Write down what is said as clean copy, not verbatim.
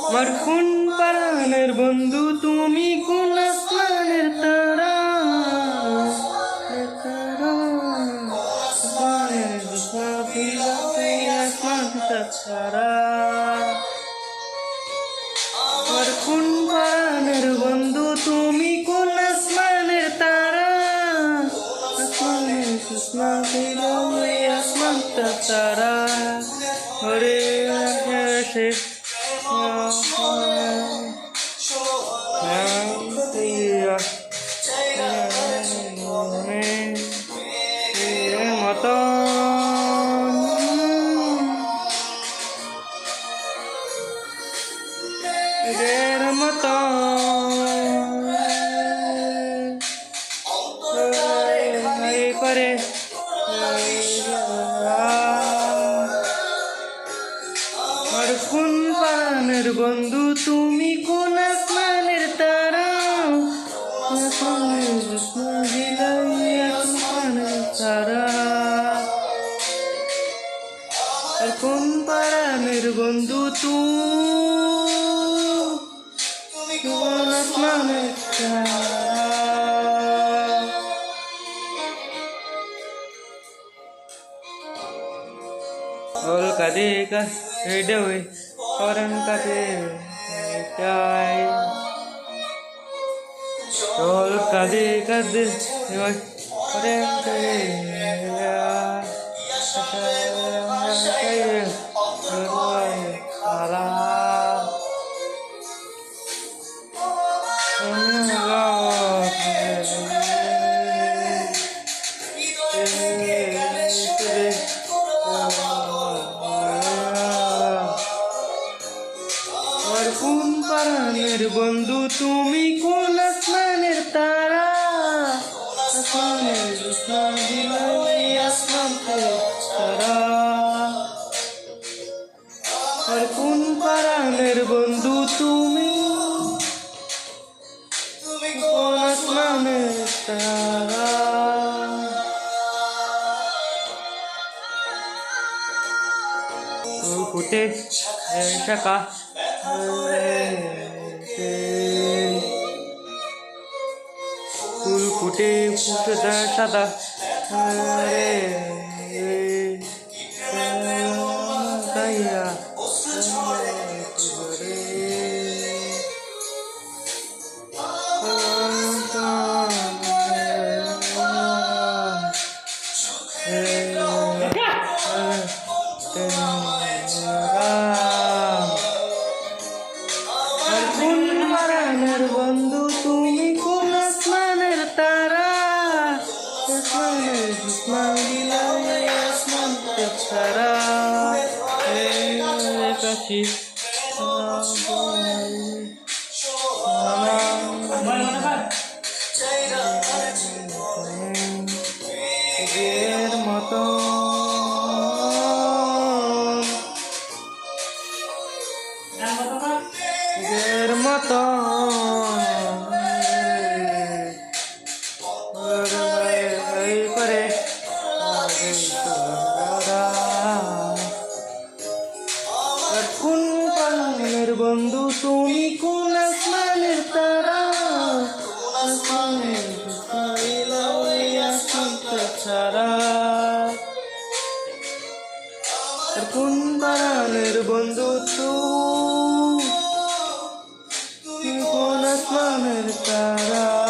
আমার কোন প্রাণের বন্ধু তুমি, কোন আসমানের তারা, ছাড়া আমার কোন প্রাণের বন্ধু তুমি, কোন আসমানের তারা, আসমানের সুষমা আসমানটা তারা হরে আসে মতো মতো করে আর কোন প্রাণের বন্ধু তুমি, কোন আসমানের তারা, তারা আর কোন প্রাণের বন্ধু তুমি, কোন আসমানের তারা। Ol kadika hidewi orang kate kai Ol kadika hidewi orang kate কোন প্রাণের বন্ধু তুমি, কোন আসমানের তারা, আসমানের তারা আর কোন প্রাণের বন্ধু তুমি, কোন আসমানের তারা। ফুটে শাখা ফুল ফুটে ফুটে সাদা তাইয়া বন্ধু তুমি, কোন আসমানের তারা, আসমানের আসমানকে ছাড়া কাশি মতো মতো করে কোন প্রাণের বন্ধু তুমি, কোন আসমানের তারা, ছাড়া কোন প্রাণের বন্ধু তুমি, কোন আসমানের তারা।